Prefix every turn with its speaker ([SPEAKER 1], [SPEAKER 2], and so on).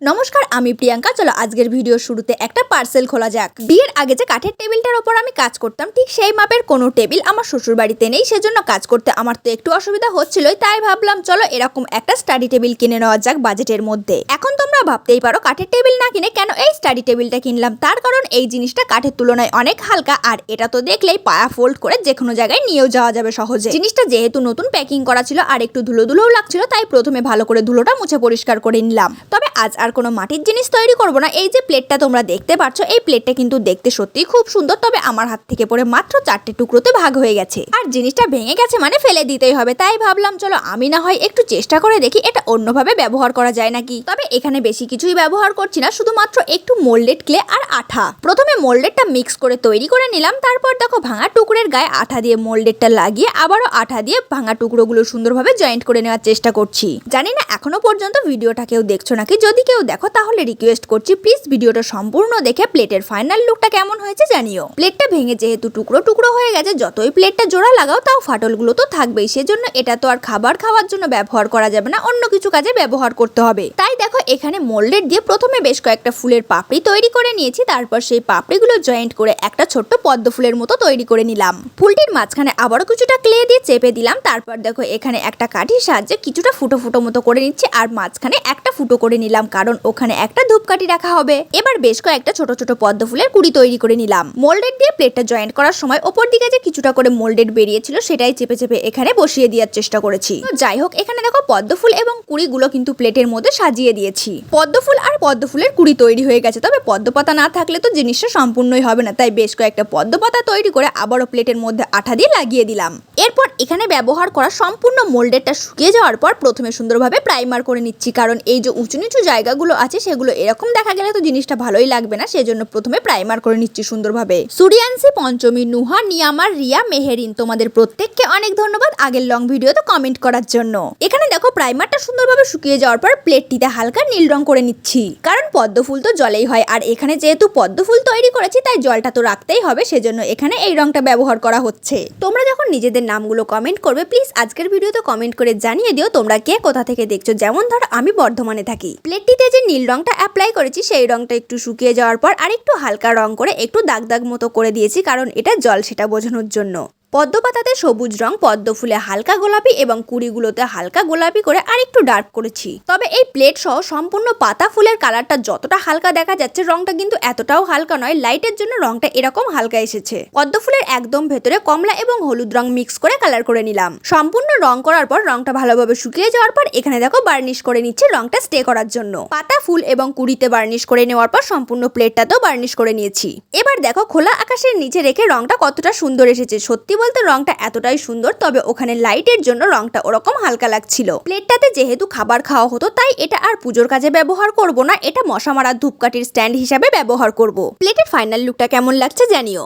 [SPEAKER 1] নমস্কার, আমি প্রিয়াঙ্কা। চলো আজকের ভিডিও শুরুতে একটা পার্সেল খোলা যাক। বিয়ের আগে যে কাঠের টেবিলটার ওপর আমি কাজ করতাম, ঠিক সেই মাপের কোনো টেবিল আমার শ্বশুর বাড়িতে নেই। সেজন্য কাজ করতে আমার তো একটু অসুবিধা হচ্ছিলই, তাই ভাবলাম চলো এরকম একটা স্টাডি টেবিল কিনে নেওয়া যাক বাজেটের মধ্যে। এখন তোমরা ভাবতেই পারো কাঠের টেবিল না কিনে কেন এই স্টাডি টেবিলটা কিনলাম। তার কারণ এই জিনিসটা কাঠের তুলনায় অনেক হালকা, আর এটা তো দেখলেই পায়া ফোল্ড করে যে কোনো জায়গায় নিয়েও যাওয়া যাবে সহজে। জিনিসটা যেহেতু নতুন প্যাকিং করা ছিল আর একটু ধুলো ধুলোও লাগছিল, তাই প্রথমে ভালো করে ধুলোটা মুছে পরিষ্কার করে নিলাম। তবে আজ আর কোনো মাটির জিনিস তৈরি করব না। এই যে প্লেটটা তোমরা দেখতে পাচ্ছ, এই প্লেটটা কিন্তু দেখতে সত্যিই খুব সুন্দর, তবে আমার হাত থেকে পড়ে মাত্র 4টে টুকরোতে ভাগ হয়ে গেছে। আর জিনিসটা ভেঙে গেছে মানে ফেলে দিতেই হবে, তাই ভাবলাম চলো আমি না হয় একটু চেষ্টা করে দেখি এটা অন্যভাবে ব্যবহার করা যায় নাকি। তবে এখানে বেশি কিছুই ব্যবহার করছি না, শুধুমাত্র একটু মোল্ডেড ক্লে আর আঠা। প্রথমে মোল্ডেডটা মিক্স করে তৈরি করে নিলাম, তারপর দেখো ভাঙা টুকরের গায়ে আঠা দিয়ে মোল্ডেডটা লাগিয়ে আবারও আঠা দিয়ে ভাঙা টুকরোগুলো সুন্দরভাবে জয়েন্ট করে নেওয়ার চেষ্টা করছি। জানি না এখনো পর্যন্ত ভিডিওটা কেউ দেখছো নাকি, যদি কেউ দেখো তাহলে রিকোয়েস্ট করছি প্লিজ ভিডিওটা সম্পূর্ণ দেখে প্লেটের ফাইনাল লুকটা কেমন হয়েছে জানিও। প্লেটটা ভেঙে যেহেতু টুকরো টুকরো হয়ে গেছে, যতই প্লেটটা জোড়া লাগাও তাও ফাটলগুলো তো থাকবেই। সেজন্য এটা তো আর খাবার খাওয়ার জন্য ব্যবহার করা যাবে না, অন্য কিছু কাজে ব্যবহার করতে হবে। তাই দেখো এখানে মোল্ডেড দিয়ে প্রথমে বেশ কয়েকটা ফুলের পাপড়ি তৈরি করে নিয়েছি, তারপর সেই পাপড়িগুলো জয়েন্ট করে একটা ছোট্ট পদ্ম ফুলের মতো তৈরি করে নিলাম। ফুলটির মাঝখানে আবারও কিছুটা ক্লে দিয়ে চেপে দিলাম, তারপর দেখো এখানে একটা কাঠির সাহায্যে কিছুটা ফুটো ফুটো মতো করে নিচ্ছি, আর মাঝখানে একটা ফুটো করে নিলাম কারণ ওখানে একটা ধূপকাঠি রাখা হবে। এবার বেশ কয়েকটা ছোট ছোট পদ্ম ফুলের কুড়ি তৈরি করে নিলাম। মোল্ডেড দিয়ে প্লেটটা জয়েন্ট করার সময় ওপর দিকে যে কিছুটা করে মোল্ডেড বেরিয়েছিল সেটাই চেপে চেপে এখানে বসিয়ে দেওয়ার চেষ্টা করেছি। তো যাই হোক, এখানে দেখো পদ্ম ফুল এবং কুড়িগুলো কিন্তু প্লেটের মধ্যে সাজিয়ে দিয়েছি। পদ্ম ফুল আর পদ্ম ফুলের কুড়ি তৈরি হয়ে গেছে, তবে পদ্ম পাতা না থাকলে তো জিনিসটা সম্পূর্ণই হবে না, তাই বেশ কয়েকটা পদ্ম পাতা তৈরি করে আবারও প্লেটের মধ্যে আঠা দিয়ে লাগিয়ে দিলাম। এরপর এখানে ব্যবহার করা সম্পূর্ণ মোল্ডেডটা শুকিয়ে যাওয়ার পর প্রথমে সুন্দরভাবে প্রাইমার করে নিচ্ছি, কারণ এই যে উঁচু নিচু জায়গাগুলো আছে সেগুলো এরকম দেখা গেলে তো জিনিসটা ভালোই লাগবে না। সেজন্য প্রথমে প্রাইমার করে নিচ্ছি সুন্দরভাবে। সুরিয়ানসি, পঞ্চমী, নুহা, নিয়ামার, রিয়া, মেহেরিন, তোমাদের প্রত্যেককে অনেক ধন্যবাদ আগের লং ভিডিওতে কমেন্ট করার জন্য। এখানে দেখো প্রাইমারটা সুন্দরভাবে শুকিয়ে যাওয়ার পর প্লেটটিতে হালকা নীল রং করে নিচ্ছি, কারণ পদ্ম ফুল তো জলেই হয়, আর এখানে যেহেতু পদ্ম ফুল তৈরি করেছি তাই জলটা তো রাখতেই হবে। সেজন্য এখানে এই রংটা ব্যবহার করা হচ্ছে। তোমরা যখন নিজেদের নামগুলো কমেন্ট করবে প্লিজ আজকের ভিডিওতে কমেন্ট করে জানিয়ে দিও তোমরা কে কোথা থেকে দেখছো। যেমন ধরো আমি বর্ধমানে থাকি। প্লেটটিতে যে নীল রংটা অ্যাপ্লাই করেছি সেই রংটা একটু শুকিয়ে যাওয়ার পর আরেকটু হালকা রং করে একটু দাগ দাগ মতো করে দিয়েছি, কারণ এটা জল সেটা বোঝানোর জন্য। পদ্ম পাতাতে সবুজ রং, পদ্ম ফুলে হালকা গোলাপি এবং কুড়িগুলোতে হালকা গোলাপি করে আরেকটু ডার্ক করেছি। তবে এই প্লেট সহ সম্পূর্ণ পাতা ফুলের কালারটা যতটা হালকা দেখা যাচ্ছে, রংটা কিন্তু এতটাও হালকা নয়। লাইটের জন্য রংটা এরকম হালকা এসেছে। পদ্ম ফুলের একদম ভেতরে কমলা এবং হলুদ রং মিক্স করে কালার করে নিলাম। সম্পূর্ণ রং করার পর রংটা ভালোভাবে শুকিয়ে যাওয়ার পর এখানে দেখো বার্নিশ করে নিচ্ছে রংটা স্টে করার জন্য। পাতা ফুল এবং কুড়িতে বার্নিশ করে নেওয়ার পর সম্পূর্ণ প্লেটটাতেও বার্নিশ করে নিয়েছি। এবার দেখো খোলা আকাশের নিচে রেখে রংটা কতটা সুন্দর এসেছে। সত্যি বলতে রংটা এতটাই সুন্দর, তবে ওখানে লাইটের জন্য রংটা ওরকম হালকা লাগছিল। প্লেটটাতে যেহেতু খাবার খাওয়া হতো তাই এটা আর পুজোর কাজে ব্যবহার করব না, এটা মশা মারা ধূপকাঠির স্ট্যান্ড হিসাবে ব্যবহার করব। প্লেটের ফাইনাল লুকটা কেমন লাগছে জানিও।